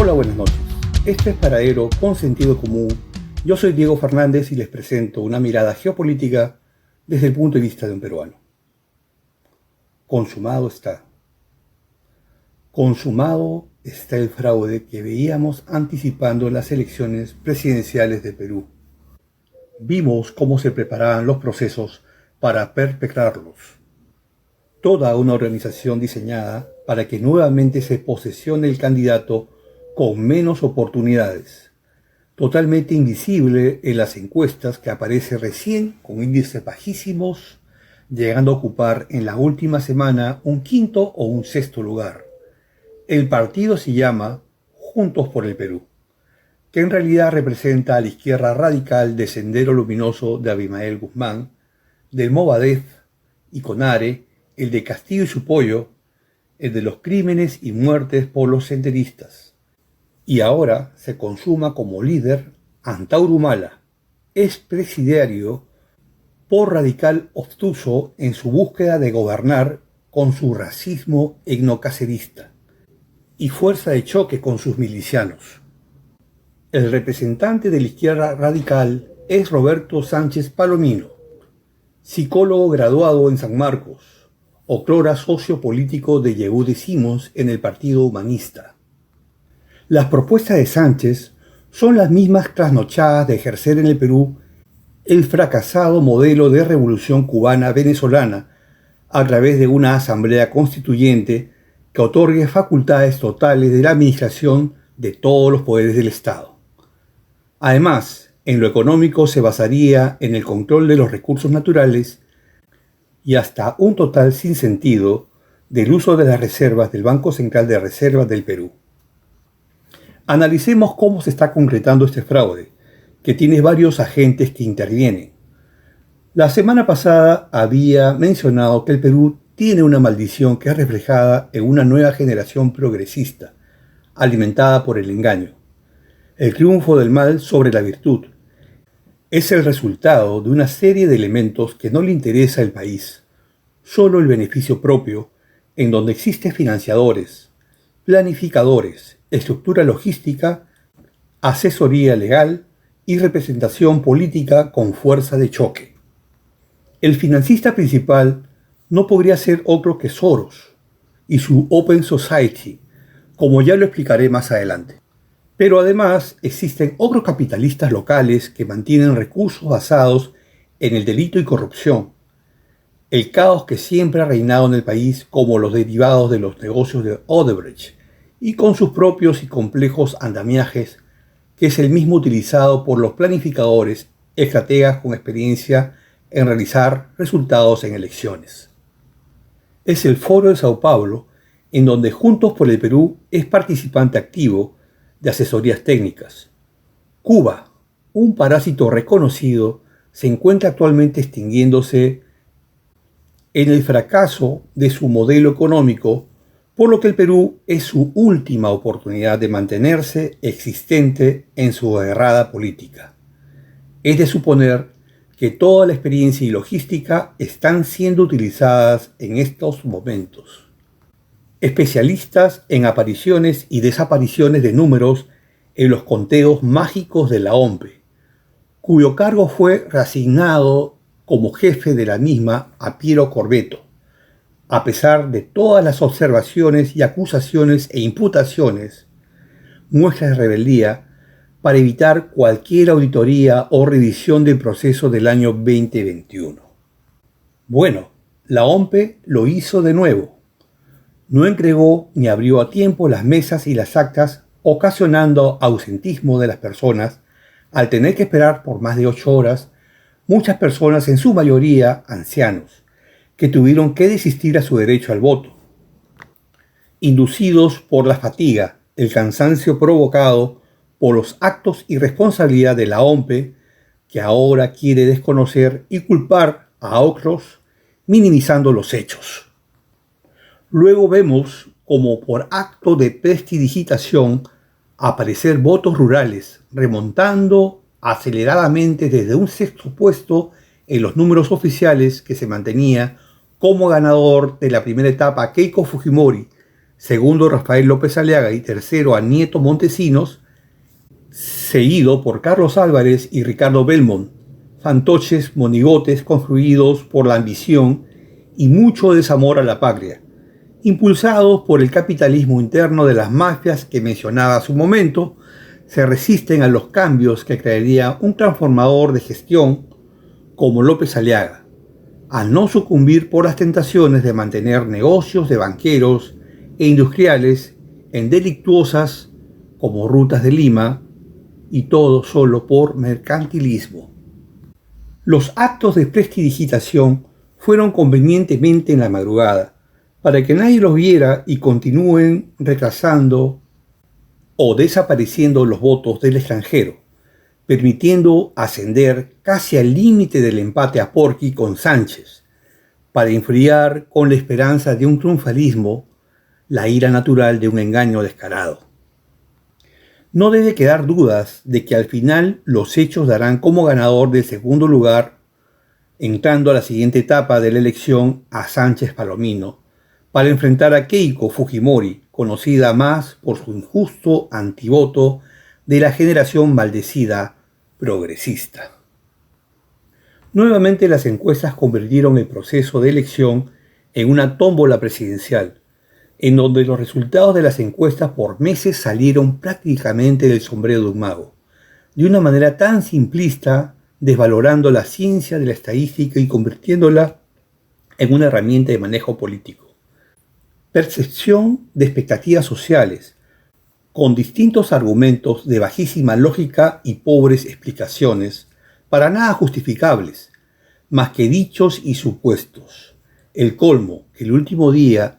Hola, buenas noches. Este es Paradero con sentido común. Yo soy Diego Fernández y les presento una mirada geopolítica desde el punto de vista de un peruano. Consumado está. Consumado está el fraude que veíamos anticipando las elecciones presidenciales de Perú. Vimos cómo se preparaban los procesos para perpetrarlos. Toda una organización diseñada para que nuevamente se posesione el candidato con menos oportunidades, totalmente invisible en las encuestas que aparece recién con índices bajísimos, llegando a ocupar en la última semana un quinto o un sexto lugar. El partido se llama Juntos por el Perú, que en realidad representa a la izquierda radical de Sendero Luminoso de Abimael Guzmán, del Movadef y Conare, el de Castillo y su pollo, el de los crímenes y muertes por los senderistas. Y ahora se consuma como líder Antauro Humala, expresidiario por radical obtuso en su búsqueda de gobernar con su racismo etnocacerista y fuerza de choque con sus milicianos. El representante de la izquierda radical es Roberto Sánchez Palomino, psicólogo graduado en San Marcos, otrora socio político de Yehudi Simons en el Partido Humanista. Las propuestas de Sánchez son las mismas trasnochadas de ejercer en el Perú el fracasado modelo de revolución cubana-venezolana a través de una asamblea constituyente que otorgue facultades totales de la administración de todos los poderes del Estado. Además, en lo económico se basaría en el control de los recursos naturales y hasta un total sinsentido del uso de las reservas del Banco Central de Reservas del Perú. Analicemos cómo se está concretando este fraude, que tiene varios agentes que intervienen. La semana pasada había mencionado que el Perú tiene una maldición que es reflejada en una nueva generación progresista, alimentada por el engaño. El triunfo del mal sobre la virtud es el resultado de una serie de elementos que no le interesa al país, solo el beneficio propio, en donde existen financiadores, planificadores, estructura logística, asesoría legal y representación política con fuerza de choque. El financista principal no podría ser otro que Soros y su Open Society, como ya lo explicaré más adelante. Pero además existen otros capitalistas locales que mantienen recursos basados en el delito y corrupción, el caos que siempre ha reinado en el país, como los derivados de los negocios de Odebrecht, y con sus propios y complejos andamiajes, que es el mismo utilizado por los planificadores, estrategas con experiencia en realizar resultados en elecciones. Es el Foro de Sao Paulo, en donde Juntos por el Perú es participante activo de asesorías técnicas. Cuba, un parásito reconocido, se encuentra actualmente extinguiéndose en el fracaso de su modelo económico, por lo que el Perú es su última oportunidad de mantenerse existente en su errada política. Es de suponer que toda la experiencia y logística están siendo utilizadas en estos momentos. Especialistas en apariciones y desapariciones de números en los conteos mágicos de la OMPE, cuyo cargo fue reasignado como jefe de la misma a Piero Corvetto, a pesar de todas las observaciones y acusaciones e imputaciones, muestras de rebeldía para evitar cualquier auditoría o revisión del proceso del año 2021. Bueno, la OMPE lo hizo de nuevo. No entregó ni abrió a tiempo las mesas y las actas, ocasionando ausentismo de las personas al tener que esperar por más de 8 horas, muchas personas, en su mayoría ancianos, que tuvieron que desistir a su derecho al voto, inducidos por la fatiga, el cansancio provocado por los actos y responsabilidad de la OMPE, que ahora quiere desconocer y culpar a otros, minimizando los hechos. Luego vemos como por acto de prestidigitación aparecer votos rurales, remontando aceleradamente desde un sexto puesto en los números oficiales que se mantenía como ganador de la primera etapa Keiko Fujimori, segundo Rafael López Aliaga y tercero a Nieto Montesinos, seguido por Carlos Álvarez y Ricardo Belmont, fantoches monigotes construidos por la ambición y mucho desamor a la patria, impulsados por el capitalismo interno de las mafias que mencionaba hace un momento, se resisten a los cambios que traería un transformador de gestión como López Aliaga, al no sucumbir por las tentaciones de mantener negocios de banqueros e industriales en delictuosas como Rutas de Lima, y todo solo por mercantilismo. Los actos de prestidigitación fueron convenientemente en la madrugada, para que nadie los viera y continúen retrasando o desapareciendo los votos del extranjero, permitiendo ascender casi al límite del empate a Porky con Sánchez, para enfriar con la esperanza de un triunfalismo la ira natural de un engaño descarado. No debe quedar dudas de que al final los hechos darán como ganador del segundo lugar, entrando a la siguiente etapa de la elección, a Sánchez Palomino, para enfrentar a Keiko Fujimori, conocida más por su injusto antivoto de la generación maldecida progresista. Nuevamente las encuestas convirtieron el proceso de elección en una tómbola presidencial, en donde los resultados de las encuestas por meses salieron prácticamente del sombrero de un mago, de una manera tan simplista, desvalorando la ciencia de la estadística y convirtiéndola en una herramienta de manejo político. Percepción de expectativas sociales, con distintos argumentos de bajísima lógica y pobres explicaciones, para nada justificables, más que dichos y supuestos. El colmo, que el último día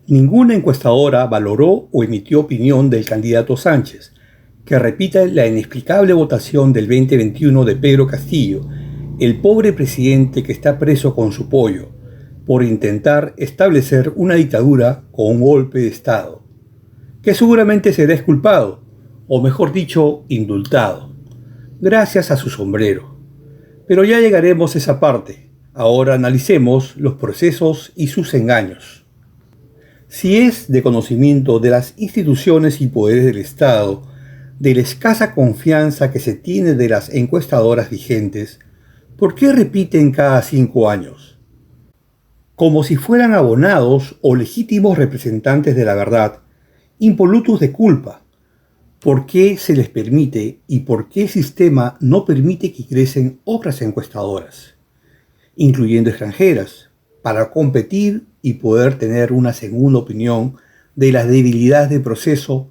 ninguna encuestadora valoró o emitió opinión del candidato Sánchez, que repita la inexplicable votación del 2021 de Pedro Castillo, el pobre presidente que está preso con su pollo, por intentar establecer una dictadura con un golpe de Estado, que seguramente será exculpado, o mejor dicho, indultado, gracias a su sombrero. Pero ya llegaremos a esa parte. Ahora analicemos los procesos y sus engaños. Si es de conocimiento de las instituciones y poderes del Estado, de la escasa confianza que se tiene de las encuestadoras vigentes, ¿por qué repiten cada 5 años? Como si fueran abonados o legítimos representantes de la verdad, impolutos de culpa. ¿Por qué se les permite y por qué el sistema no permite que ingresen otras encuestadoras, incluyendo extranjeras, para competir y poder tener una segunda opinión de las debilidades del proceso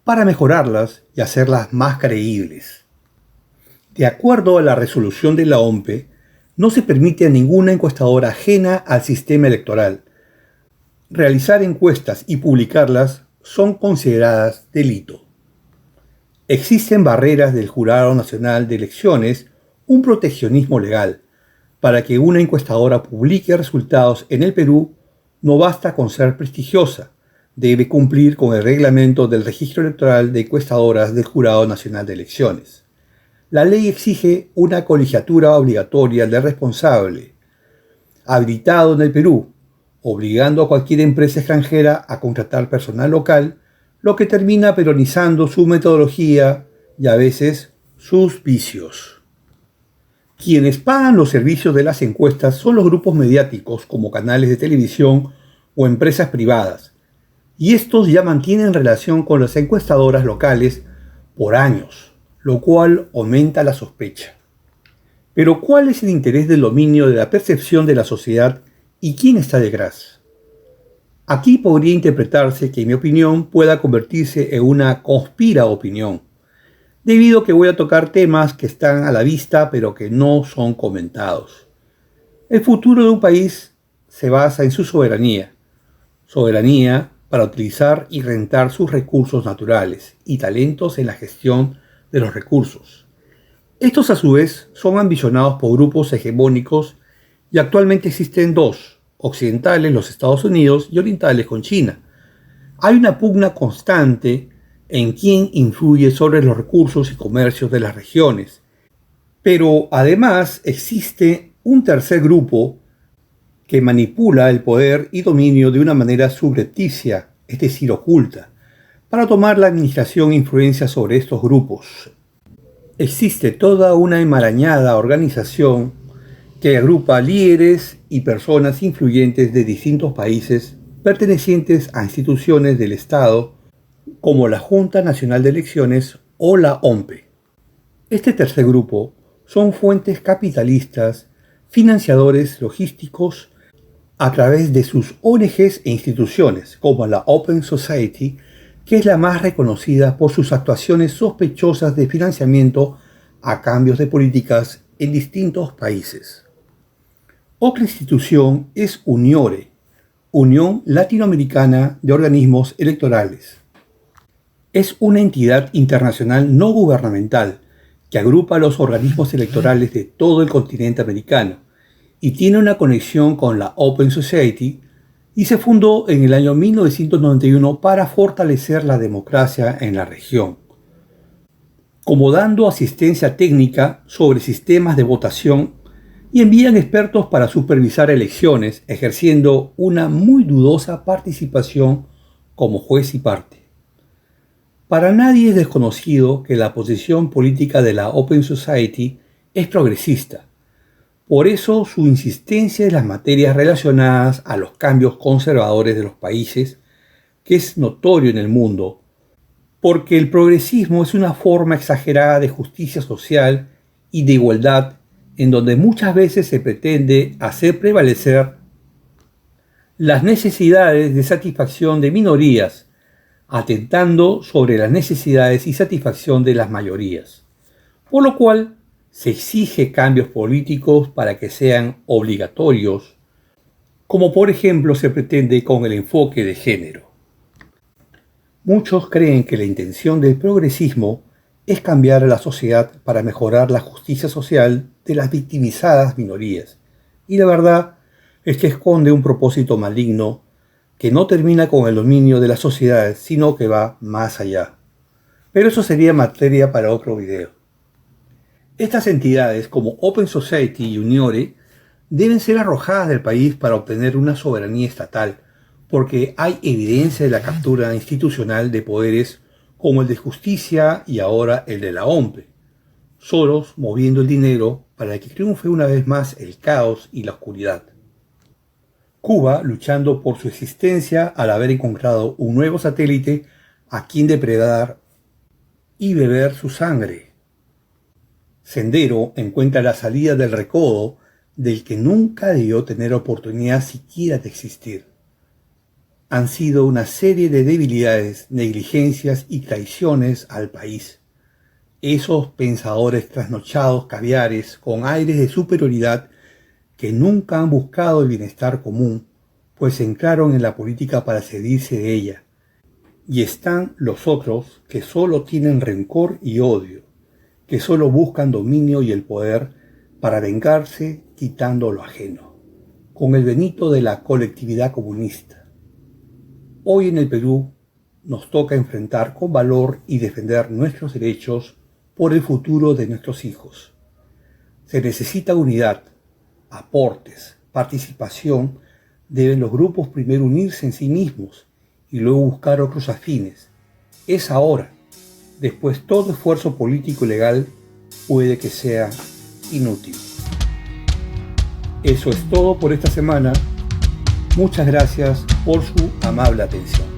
para mejorarlas y hacerlas más creíbles? De acuerdo a la resolución de la OMPE, no se permite a ninguna encuestadora ajena al sistema electoral realizar encuestas y publicarlas son consideradas delito. Existen barreras del Jurado Nacional de Elecciones, un proteccionismo legal. Para que una encuestadora publique resultados en el Perú, no basta con ser prestigiosa, debe cumplir con el reglamento del Registro Electoral de Encuestadoras del Jurado Nacional de Elecciones. La ley exige una colegiatura obligatoria del responsable, habilitado en el Perú, obligando a cualquier empresa extranjera a contratar personal local, lo que termina peronizando su metodología y a veces sus vicios. Quienes pagan los servicios de las encuestas son los grupos mediáticos como canales de televisión o empresas privadas, y estos ya mantienen relación con las encuestadoras locales por años, lo cual aumenta la sospecha. Pero ¿cuál es el interés del dominio de la percepción de la sociedad y quién está detrás? Aquí podría interpretarse que mi opinión pueda convertirse en una conspira opinión, debido a que voy a tocar temas que están a la vista pero que no son comentados. El futuro de un país se basa en su soberanía para utilizar y rentar sus recursos naturales y talentos en la gestión de los recursos. Estos a su vez son ambicionados por grupos hegemónicos y actualmente existen dos, occidentales, los Estados Unidos, y orientales con China. Hay una pugna constante en quién influye sobre los recursos y comercios de las regiones. Pero además existe un tercer grupo que manipula el poder y dominio de una manera subrepticia, es decir, oculta, para tomar la administración e influencia sobre estos grupos. Existe toda una enmarañada organización que agrupa líderes y personas influyentes de distintos países pertenecientes a instituciones del Estado como la Junta Nacional de Elecciones o la OMPE. Este tercer grupo son fuentes capitalistas, financiadores logísticos a través de sus ONGs e instituciones, como la Open Society, que es la más reconocida por sus actuaciones sospechosas de financiamiento a cambios de políticas en distintos países. Otra institución es UNIORE, Unión Latinoamericana de Organismos Electorales. Es una entidad internacional no gubernamental que agrupa a los organismos electorales de todo el continente americano y tiene una conexión con la Open Society y se fundó en el año 1991 para fortalecer la democracia en la región, como dando asistencia técnica sobre sistemas de votación y envían expertos para supervisar elecciones, ejerciendo una muy dudosa participación como juez y parte. Para nadie es desconocido que la posición política de la Open Society es progresista. Por eso su insistencia en las materias relacionadas a los cambios conservadores de los países, que es notorio en el mundo, porque el progresismo es una forma exagerada de justicia social y de igualdad en donde muchas veces se pretende hacer prevalecer las necesidades de satisfacción de minorías, atentando sobre las necesidades y satisfacción de las mayorías, por lo cual se exige cambios políticos para que sean obligatorios, como por ejemplo se pretende con el enfoque de género. Muchos creen que la intención del progresismo es cambiar a la sociedad para mejorar la justicia social de las victimizadas minorías, y la verdad es que esconde un propósito maligno que no termina con el dominio de las sociedades, sino que va más allá. Pero eso sería materia para otro video. Estas entidades, como Open Society y UNIORE, deben ser arrojadas del país para obtener una soberanía estatal, porque hay evidencia de la captura institucional de poderes como el de justicia y ahora el de la OMPE. Soros moviendo el dinero para que triunfe una vez más el caos y la oscuridad. Cuba luchando por su existencia al haber encontrado un nuevo satélite a quien depredar y beber su sangre. Sendero encuentra la salida del recodo del que nunca debió tener oportunidad siquiera de existir. Han sido una serie de debilidades, negligencias y traiciones al país. Esos pensadores trasnochados caviares con aires de superioridad que nunca han buscado el bienestar común, pues entraron en la política para servirse de ella. Y están los otros que solo tienen rencor y odio, que solo buscan dominio y el poder para vengarse quitando lo ajeno, con el Benito de la colectividad comunista. Hoy en el Perú nos toca enfrentar con valor y defender nuestros derechos por el futuro de nuestros hijos. Se necesita unidad, aportes, participación. Deben los grupos primero unirse en sí mismos y luego buscar otros afines. Es ahora. Después todo esfuerzo político y legal puede que sea inútil. Eso es todo por esta semana. Muchas gracias por su amable atención.